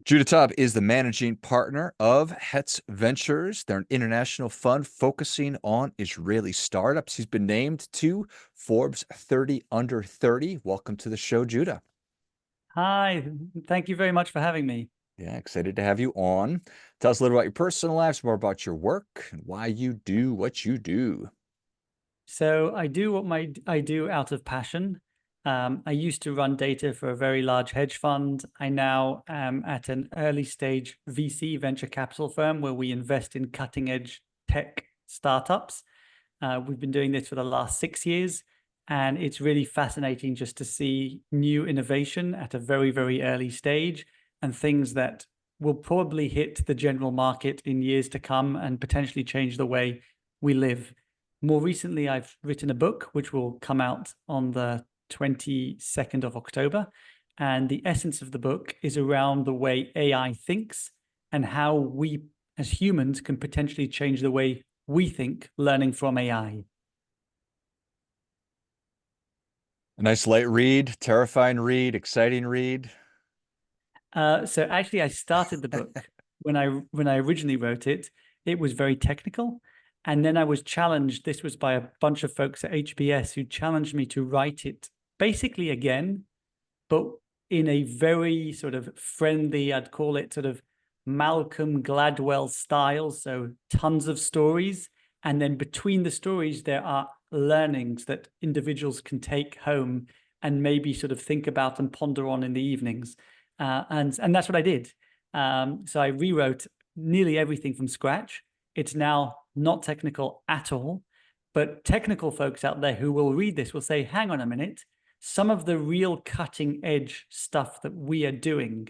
Judah Taub is the managing partner of Hetz Ventures. They're an international fund focusing on Israeli startups. He's been named to Forbes 30 under 30. Welcome to the show, Judah. Hi, thank you very much for having me. Yeah, excited to have you on. Tell us a little about your personal lives, more about your work, and why you do what you do. So I do what I do out of passion. I used to run data for a very large hedge fund. I now am at an early stage VC venture capital firm where we invest in cutting edge tech startups. We've been doing this for the last 6 years, and it's really fascinating just to see new innovation at a very, very early stage and things that will probably hit the general market in years to come and potentially change the way we live. More recently, I've written a book which will come out on the 22nd of October. And the essence of the book is around the way AI thinks and how we as humans can potentially change the way we think learning from AI. A nice light read, terrifying read, exciting read. So actually, I started the book when I originally wrote it. It was very technical, and then I was challenged. This was by a bunch of folks at HBS who challenged me to write it basically again, but in a very sort of friendly, I'd call it sort of Malcolm Gladwell style. So tons of stories, and then between the stories there are learnings that individuals can take home and maybe sort of think about and ponder on in the evenings. And that's what I did. So I rewrote nearly everything from scratch. It's now not technical at all, but technical folks out there who will read this will say, hang on a minute, some of the real cutting edge stuff that we are doing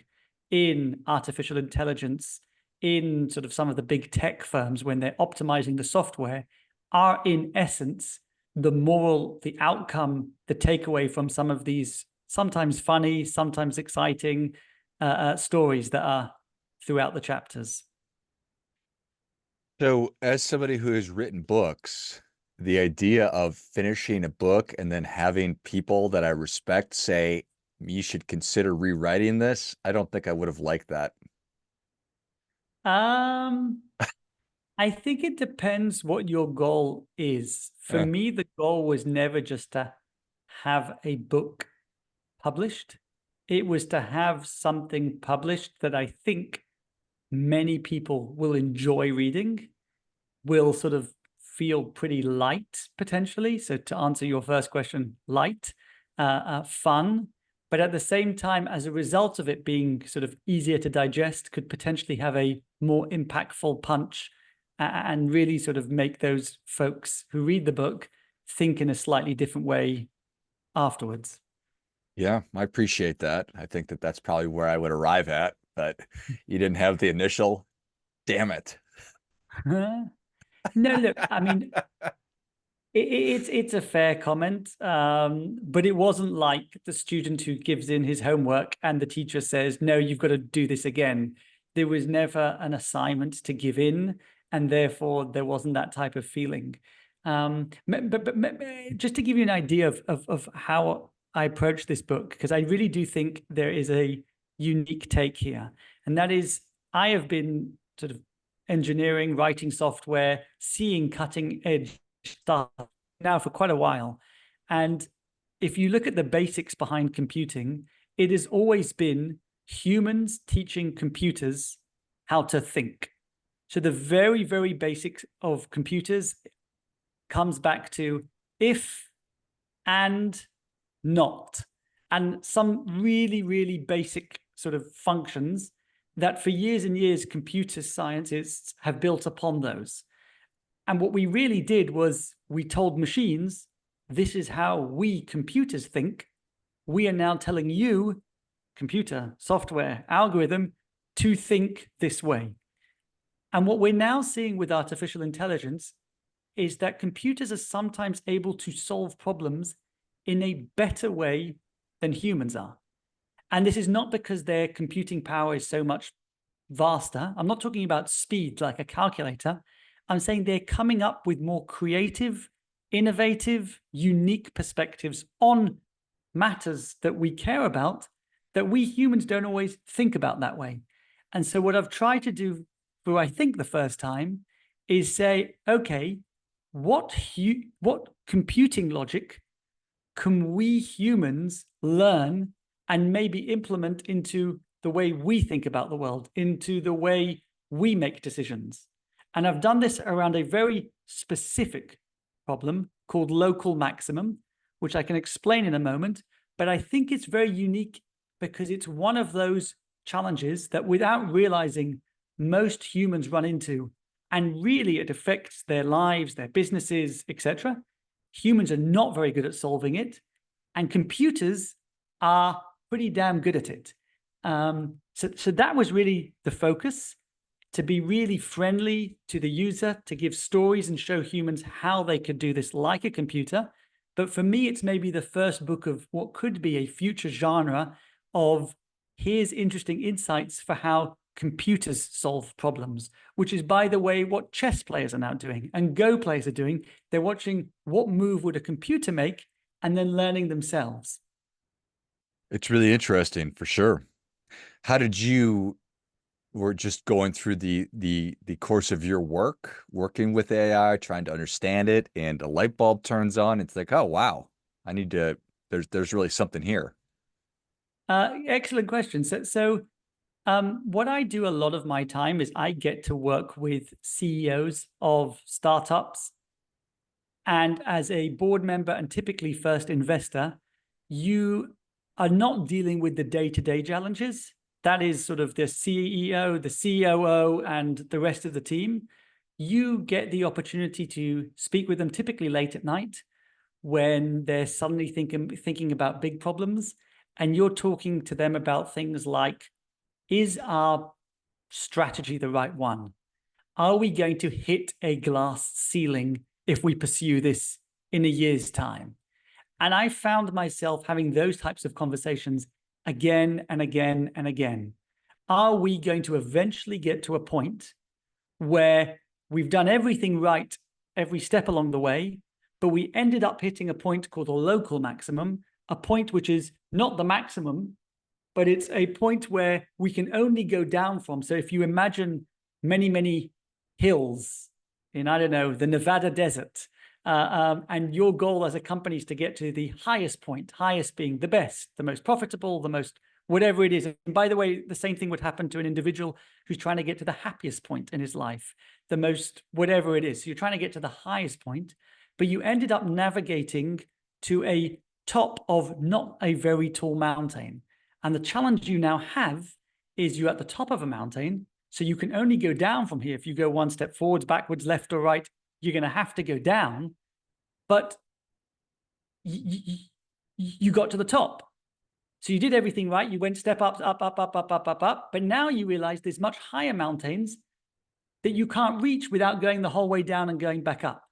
in artificial intelligence, in sort of some of the big tech firms when they're optimizing the software, are in essence the moral, the outcome, the takeaway from some of these sometimes funny, sometimes exciting stories that are throughout the chapters. So, as somebody who has written books, the idea of finishing a book and then having people that I respect say, you should consider rewriting this, I don't think I would have liked that. Um, I think it depends what your goal is. For Yeah. me, the goal was never just to have a book published. It was to have something published that I think many people will enjoy reading, will sort of feel pretty light potentially. So to answer your first question, light, fun, but at the same time, as a result of it being sort of easier to digest, could potentially have a more impactful punch and really sort of make those folks who read the book think in a slightly different way afterwards. Yeah, I appreciate that. I think that that's probably where I would arrive at, but you didn't have the initial, damn it. No, look, I mean, it's a fair comment, but it wasn't like the student who gives in his homework and the teacher says, no, you've got to do this again. There was never an assignment to give in, and therefore there wasn't that type of feeling. But just to give you an idea of how I approach this book, because I really do think there is a unique take here, and that is I have been sort of engineering, writing software, seeing cutting edge stuff now for quite a while. And if you look at the basics behind computing, it has always been humans teaching computers how to think. So the very, very basics of computers comes back to if and not, and some really, really basic sort of functions that for years and years computer scientists have built upon those. And what we really did was we told machines, this is how we computers think. We are now telling you, computer, software, algorithm, to think this way. And what we're now seeing with artificial intelligence is that computers are sometimes able to solve problems in a better way than humans are. And this is not because their computing power is so much vaster. I'm not talking about speed like a calculator. I'm saying they're coming up with more creative, innovative, unique perspectives on matters that we care about that we humans don't always think about that way. And so what I've tried to do for, I think, the first time is say, okay, what computing logic can we humans learn and maybe implement into the way we think about the world, into the way we make decisions? And I've done this around a very specific problem called local maximum, which I can explain in a moment. But I think it's very unique because it's one of those challenges that without realizing most humans run into, and really it affects their lives, their businesses, etc. Humans are not very good at solving it, and computers are pretty damn good at it. So that was really the focus, to be really friendly to the user, to give stories and show humans how they could do this like a computer. But for me, it's maybe the first book of what could be a future genre of here's interesting insights for how computers solve problems, which is, by the way, what chess players are now doing and Go players are doing. They're watching what move would a computer make and then learning themselves. It's really interesting for sure. How did you were just going through the course of your work, working with AI, trying to understand it, and a light bulb turns on. It's like, oh wow, I need to. There's really something here. Excellent question. What I do a lot of my time is I get to work with CEOs of startups. And as a board member and typically first investor, you are not dealing with the day-to-day challenges. That is sort of the CEO, the COO, and the rest of the team. You get the opportunity to speak with them typically late at night when they're suddenly thinking about big problems. And you're talking to them about things like, is our strategy the right one? Are we going to hit a glass ceiling if we pursue this in a year's time? And I found myself having those types of conversations again and again and again. Are we going to eventually get to a point where we've done everything right every step along the way, but we ended up hitting a point called a local maximum, a point which is not the maximum, but it's a point where we can only go down from. So if you imagine many, many hills in, I don't know, the Nevada desert, and your goal as a company is to get to the highest point, highest being the best, the most profitable, the most whatever it is. And by the way, the same thing would happen to an individual who's trying to get to the happiest point in his life, the most whatever it is. So you're trying to get to the highest point, but you ended up navigating to a top of not a very tall mountain. And the challenge you now have is you're at the top of a mountain, so you can only go down from here. If you go one step forwards, backwards, left or right, you're going to have to go down. But you got to the top. So you did everything right. You went step up, up, up, up, up, up, up, up. But now you realize there's much higher mountains that you can't reach without going the whole way down and going back up.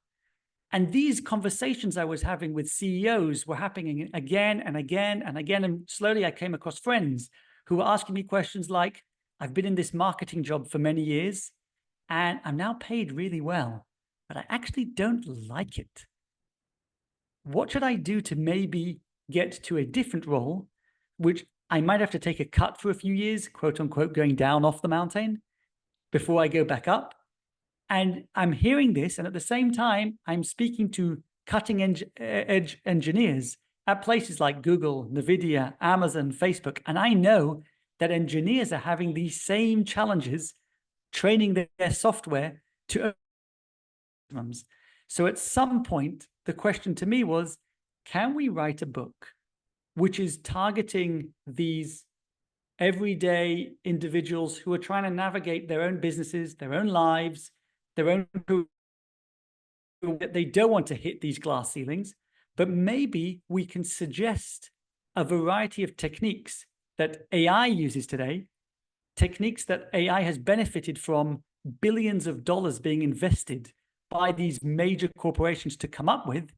And these conversations I was having with CEOs were happening again and again and again. And slowly I came across friends who were asking me questions like, I've been in this marketing job for many years and I'm now paid really well, but I actually don't like it. What should I do to maybe get to a different role, which I might have to take a cut for a few years, quote unquote, going down off the mountain before I go back up? And I'm hearing this, and at the same time, I'm speaking to cutting edge engineers at places like Google, NVIDIA, Amazon, Facebook. And I know that engineers are having these same challenges training their software to. So at some point, the question to me was, can we write a book which is targeting these everyday individuals who are trying to navigate their own businesses, their own lives, their own, that they don't want to hit these glass ceilings, but maybe we can suggest a variety of techniques that AI uses today, techniques that AI has benefited from billions of dollars being invested by these major corporations to come up with,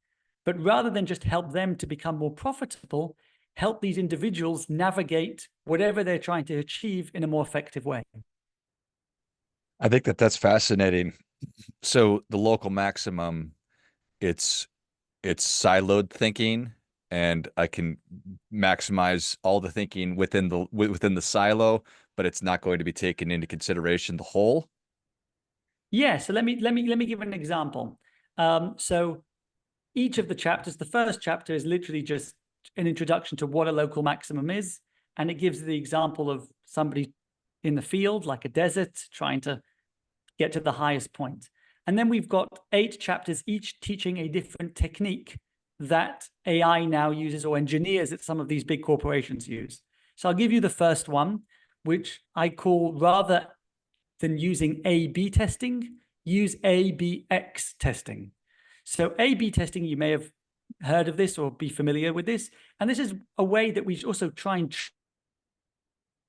but rather than just help them to become more profitable, help these individuals navigate whatever they're trying to achieve in a more effective way. I think that's fascinating. So the local maximum, it's siloed thinking, and I can maximize all the thinking within the silo, but it's not going to be taken into consideration the whole. Yeah, so let me give an example. So each of the chapters, the first chapter is literally just an introduction to what a local maximum is, and it gives the example of somebody in the field, like a desert, trying to get to the highest point. And then we've got 8 chapters, each teaching a different technique that AI now uses, or engineers at some of these big corporations use. So I'll give you the first one, which I call, rather than using A/B testing, use A/B-X testing. So A/B testing, you may have heard of this or be familiar with this. And this is a way that we also try and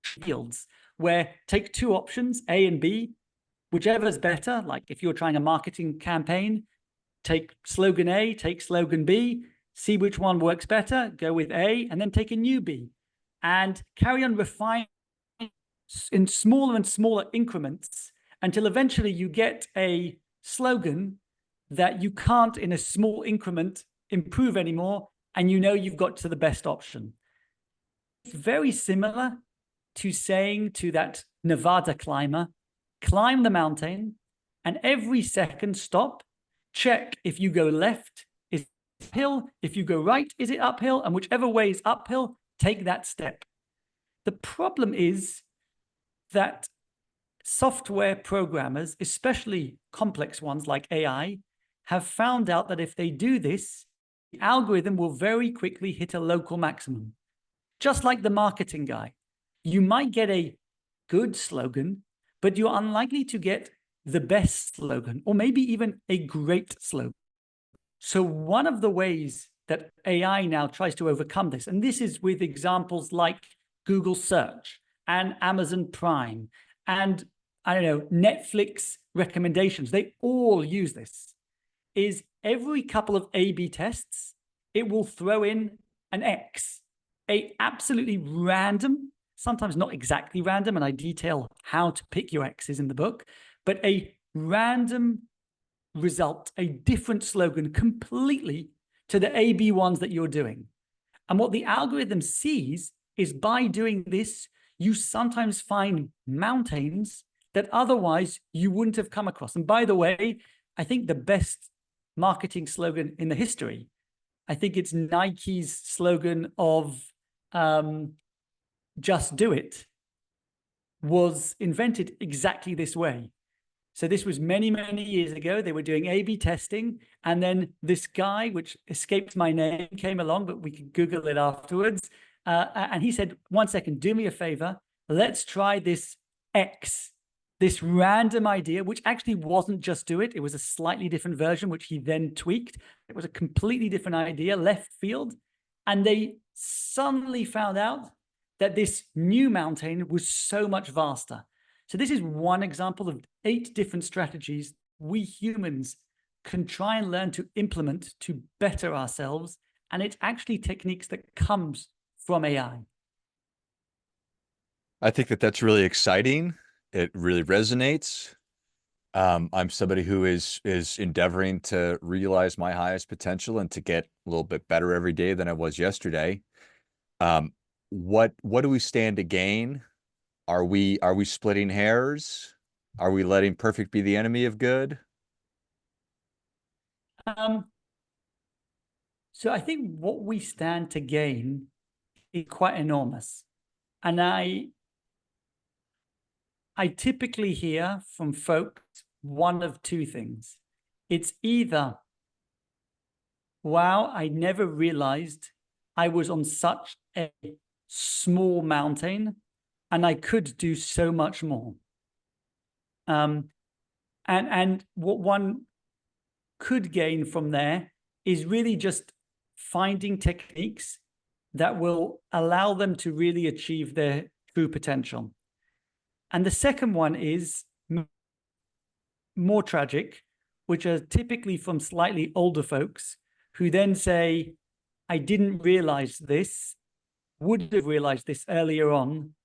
fields where take 2 options, A and B, whichever's better. Like if you're trying a marketing campaign, take slogan A, take slogan B, see which one works better, go with A, and then take a new B, and carry on refining in smaller and smaller increments until eventually you get a slogan that you can't in a small increment improve anymore, and you know you've got to the best option. It's very similar to saying to that Nevada climber, climb the mountain, and every second stop, check if you go left, is it uphill? If you go right, is it uphill? And whichever way is uphill, take that step. The problem is that software programmers, especially complex ones like AI, have found out that if they do this, the algorithm will very quickly hit a local maximum. Just like the marketing guy, you might get a good slogan, but you're unlikely to get the best slogan, or maybe even a great slogan. So one of the ways that AI now tries to overcome this, and this is with examples like Google Search and Amazon Prime and, I don't know, Netflix recommendations, they all use this, is every couple of A/B tests, it will throw in an X, a absolutely random, sometimes not exactly random, and I detail how to pick your X's in the book, but a random result, a different slogan completely to the A/B ones that you're doing. And what the algorithm sees is by doing this, you sometimes find mountains that otherwise you wouldn't have come across. And by the way, I think the best marketing slogan in the history, I think it's Nike's slogan of just do it, was invented exactly this way. So this was many, many years ago. They were doing A/B testing. And then this guy, which escapes my name, came along, but we could Google it afterwards. And he said, 1 second, do me a favor. Let's try this X, this random idea, which actually wasn't just do it. It was a slightly different version, which he then tweaked. It was a completely different idea, left field. And they suddenly found out that this new mountain was so much vaster. So this is one example of 8 different strategies we humans can try and learn to implement to better ourselves. And it's actually techniques that comes from AI. I think that that's really exciting. It really resonates. I'm somebody who is endeavoring to realize my highest potential and to get a little bit better every day than I was yesterday. What do we stand to gain? Are we splitting hairs? Are we letting perfect be the enemy of good? So I think what we stand to gain is quite enormous. And I typically hear from folks one of 2 things. It's either, wow, I never realized I was on such a small mountain and I could do so much more. And what one could gain from there is really just finding techniques that will allow them to really achieve their true potential. And the second one is more tragic, which are typically from slightly older folks who then say, I didn't realize this, would have realized this earlier on.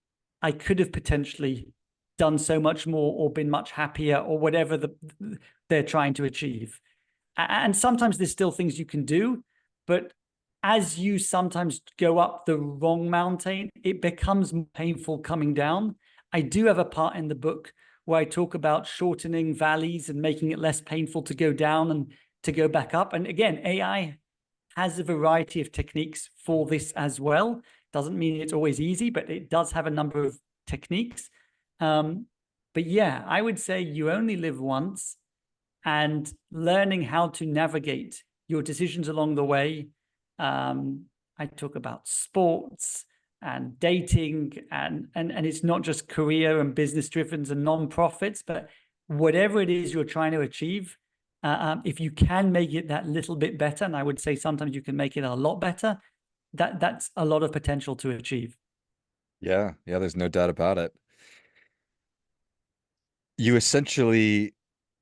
I could have potentially done so much more or been much happier or whatever they're trying to achieve. And sometimes there's still things you can do, but as you sometimes go up the wrong mountain, it becomes painful coming down. I do have a part in the book where I talk about shortening valleys and making it less painful to go down and to go back up. And again, AI has a variety of techniques for this as well. Doesn't mean it's always easy, but it does have a number of techniques. But yeah, I would say you only live once, and learning how to navigate your decisions along the way. I talk about sports and dating, and it's not just career and business driven and non-profits, but whatever it is you're trying to achieve, if you can make it that little bit better, and I would say sometimes you can make it a lot better, that's a lot of potential to achieve. Yeah, yeah, there's no doubt about it. You essentially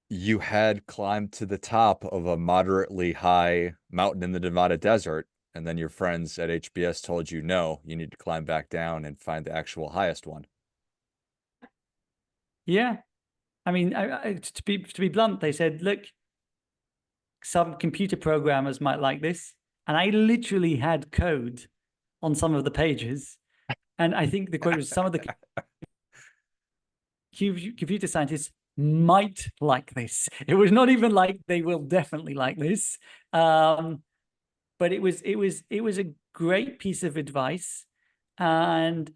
you had climbed to the top of a moderately high mountain in the Nevada desert, and then your friends at HBS told you, no, you need to climb back down and find the actual highest one. Yeah. I mean, to be blunt, they said, look, some computer programmers might like this. And I literally had code on some of the pages. And I think the quote was, some of the computer scientists might like this. It was not even like they will definitely like this. But it was a great piece of advice. And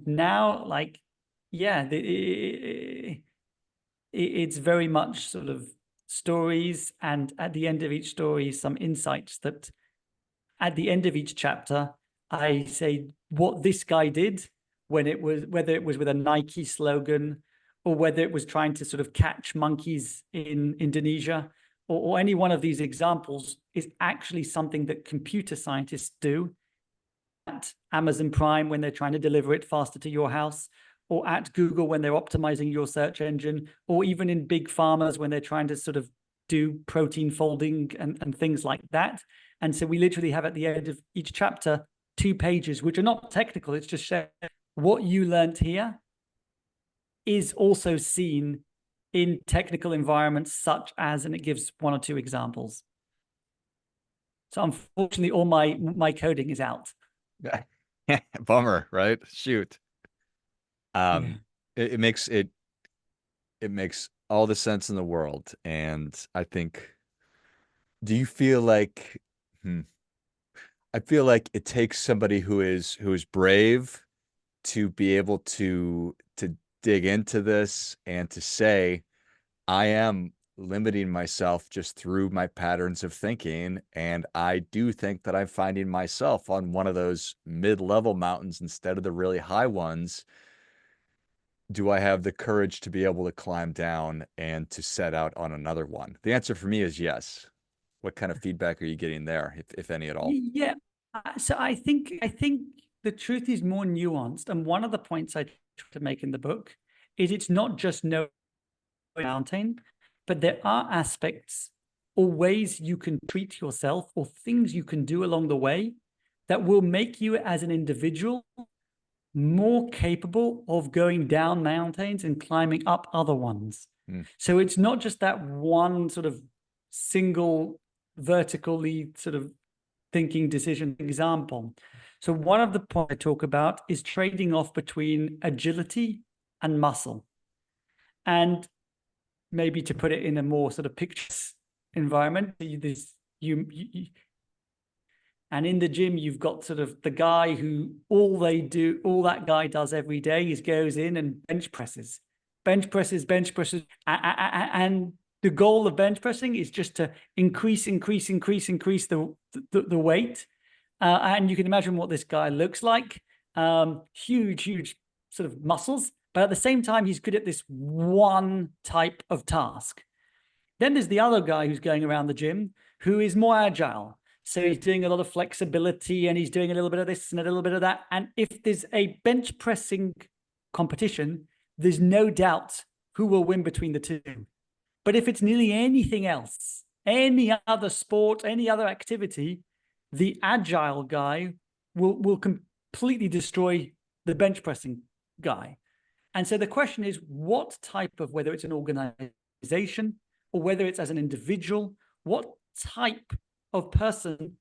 now, like, yeah, it's very much sort of stories, and at the end of each story, some insights that at the end of each chapter, I say what this guy did when it was, whether it was with a Nike slogan or whether it was trying to sort of catch monkeys in Indonesia, or any one of these examples is actually something that computer scientists do at Amazon Prime when they're trying to deliver it faster to your house, or at Google when they're optimizing your search engine, or even in big pharmas when they're trying to sort of do protein folding and things like that. And so we literally have at the end of each chapter 2 pages, which are not technical. It's just share what you learned here is also seen in technical environments such as, and it gives 1 or 2 examples. So unfortunately, all my coding is out. Bummer, right? Shoot. Yeah. It makes all the sense in the world. And I think, do you feel like, I feel like it takes somebody who is brave to be able to dig into this and to say, I am limiting myself just through my patterns of thinking, and I do think that I'm finding myself on one of those mid-level mountains instead of the really high ones. Do I have the courage to be able to climb down and to set out on another one? The answer for me is yes. What kind of feedback are you getting there, if any at all? Yeah. So I think the truth is more nuanced. And one of the points I try to make in the book is it's not just no mountain, but there are aspects or ways you can treat yourself or things you can do along the way that will make you as an individual more capable of going down mountains and climbing up other ones. So it's not just that one sort of single vertically sort of thinking decision example. So one of the points I talk about is trading off between agility and muscle. And maybe to put it in a more sort of pictures environment, and in the gym, you've got sort of the guy who all that guy does every day is goes in and bench presses. And the goal of bench pressing is just to increase the weight. And you can imagine what this guy looks like. Huge sort of muscles. But at the same time, he's good at this one type of task. Then there's the other guy who's going around the gym who is more agile. So he's doing a lot of flexibility and he's doing a little bit of this and a little bit of that. And if there's a bench pressing competition, there's no doubt who will win between the two. But if it's nearly anything else, any other sport, any other activity, the agile guy will completely destroy the bench pressing guy. And so the question is, what type of, whether it's an organization or whether it's as an individual, what type of person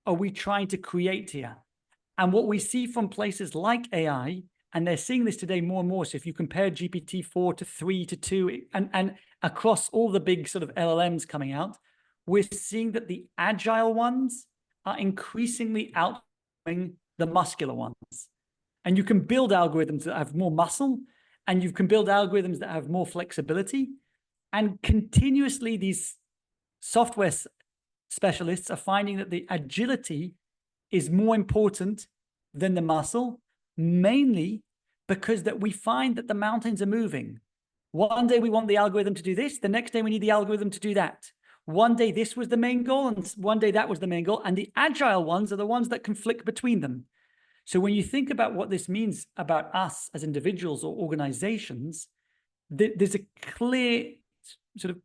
are we trying to create here? And what we see from places like AI, and they're seeing this today more and more. So if you compare GPT-4 to 3 to 2, and across all the big sort of LLMs coming out, we're seeing that the agile ones are increasingly outdoing the muscular ones. And you can build algorithms that have more muscle, and you can build algorithms that have more flexibility. And continuously, these software specialists are finding that the agility is more important than the muscle, mainly because that we find that the mountains are moving. One day we want the algorithm to do this, the next day we need the algorithm to do that. One day this was the main goal, and one day that was the main goal, and the agile ones are the ones that conflict between them. So when you think about what this means about us as individuals or organizations, there's a clear sort of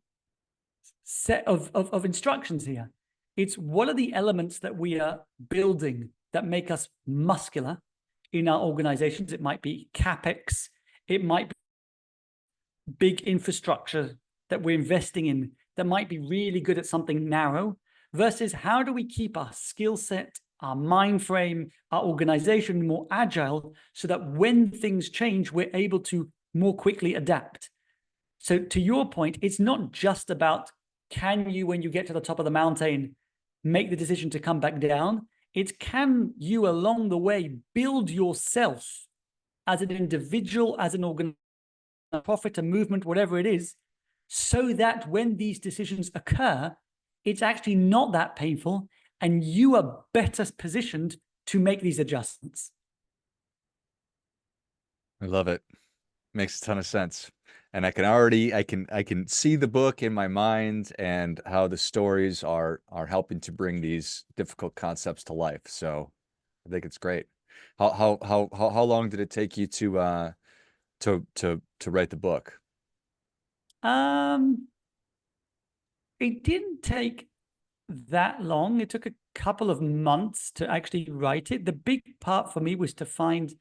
set of instructions here. It's what are the elements that we are building that make us muscular in our organizations. It might be CapEx, it might be big infrastructure that we're investing in that might be really good at something narrow, versus how do we keep our skill set, our mind frame, our organization more agile so that when things change, we're able to more quickly adapt. So to your point, it's not just about can you, when you get to the top of the mountain, make the decision to come back down. It's can you along the way build yourself as an individual, as an organization, a profit, a movement, whatever it is, so that when these decisions occur, it's actually not that painful and you are better positioned to make these adjustments. I love it. Makes a ton of sense. And I can see the book in my mind and how the stories are helping to bring these difficult concepts to life. So I think it's great. How long did it take you to write the book? It didn't take that long. It took a couple of months to actually write it. The big part for me was to find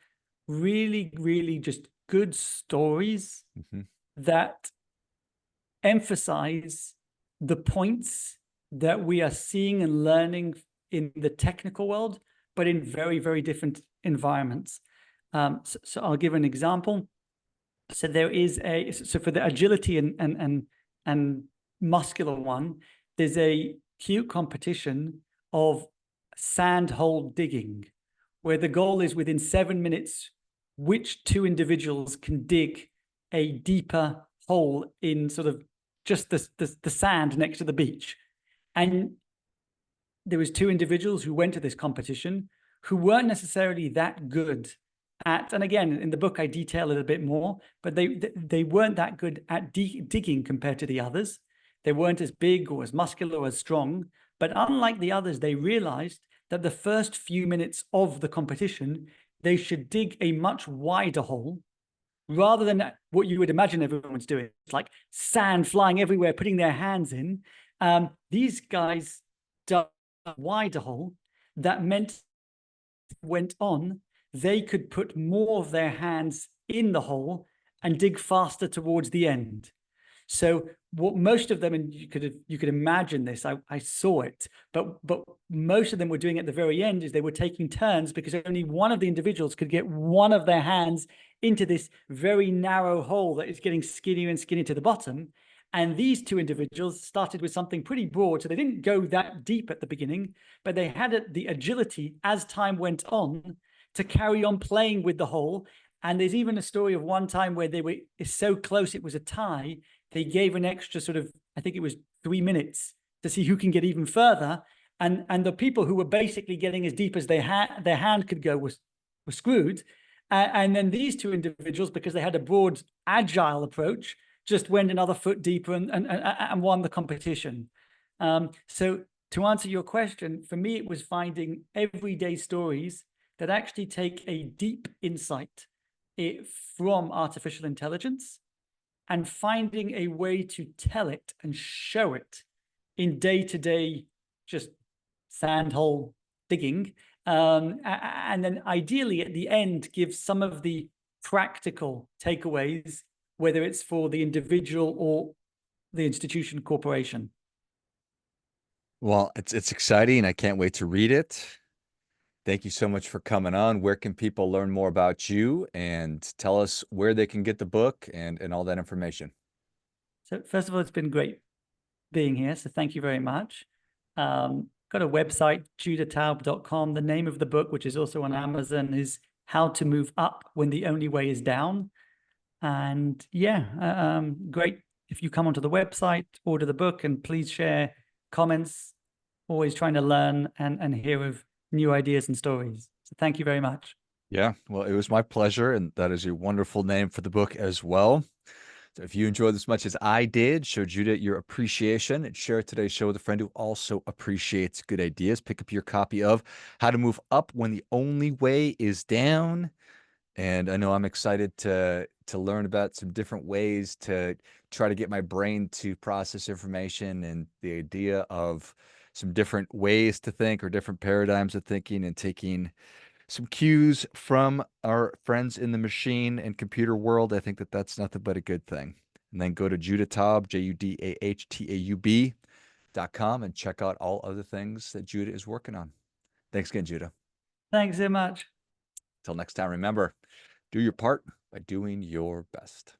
really, really just good stories that emphasize the points that we are seeing and learning in the technical world, but in very, very different environments. So I'll give an example. So there is so for the agility and muscular one, there's a cute competition of sand hole digging, where the goal is within 7 minutes, which two individuals can dig a deeper hole in sort of just the sand next to the beach. And there was two individuals who went to this competition who weren't necessarily that good at, and again, in the book, I detail it a bit more, but they weren't that good at digging compared to the others. They weren't as big or as muscular or as strong, but unlike the others, they realized that the first few minutes of the competition, they should dig a much wider hole rather than what you would imagine everyone's doing. It's like sand flying everywhere, putting their hands in. These guys dug a wider hole. That meant went on, they could put more of their hands in the hole and dig faster towards the end. So what most of them, and you could imagine this, I saw it, but most of them were doing at the very end is they were taking turns because only one of the individuals could get one of their hands into this very narrow hole that is getting skinnier and skinnier to the bottom. And these two individuals started with something pretty broad, so they didn't go that deep at the beginning, but they had the agility as time went on to carry on playing with the hole. And there's even a story of one time where they were so close it was a tie. They gave an extra sort of, I think it was 3 minutes to see who can get even further. And the people who were basically getting as deep as their hand could go were screwed. And then these two individuals, because they had a broad, agile approach, just went another foot deeper and won the competition. So to answer your question, for me, it was finding everyday stories that actually take a deep insight from artificial intelligence and finding a way to tell it and show it in day-to-day just sand hole digging. And then ideally at the end, give some of the practical takeaways, whether it's for the individual or the institution corporation. Well, it's exciting. I can't wait to read it. Thank you so much for coming on. Where can people learn more about you and tell us where they can get the book and all that information? So first of all, it's been great being here. So thank you very much. Got a website, judahtaub.com. The name of the book, which is also on Amazon, is How to Move Up When the Only Way is Down. And yeah, great. If you come onto the website, order the book, and please share comments. Always trying to learn and hear of new ideas and stories. So thank you very much. Yeah, well, it was my pleasure, and that is a wonderful name for the book as well. So if you enjoyed this as much as I did, show Judah your appreciation and share today's show with a friend who also appreciates good ideas. Pick up your copy of How to Move Up When the Only Way is Down. And I know I'm excited to learn about some different ways to try to get my brain to process information and the idea of some different ways to think or different paradigms of thinking and taking some cues from our friends in the machine and computer world. I think that that's nothing but a good thing. And then go to Judah Taub, JUDAHTAUB.com and check out all other things that Judah is working on. Thanks again, Judah. Thanks so much. Till next time, remember, do your part by doing your best.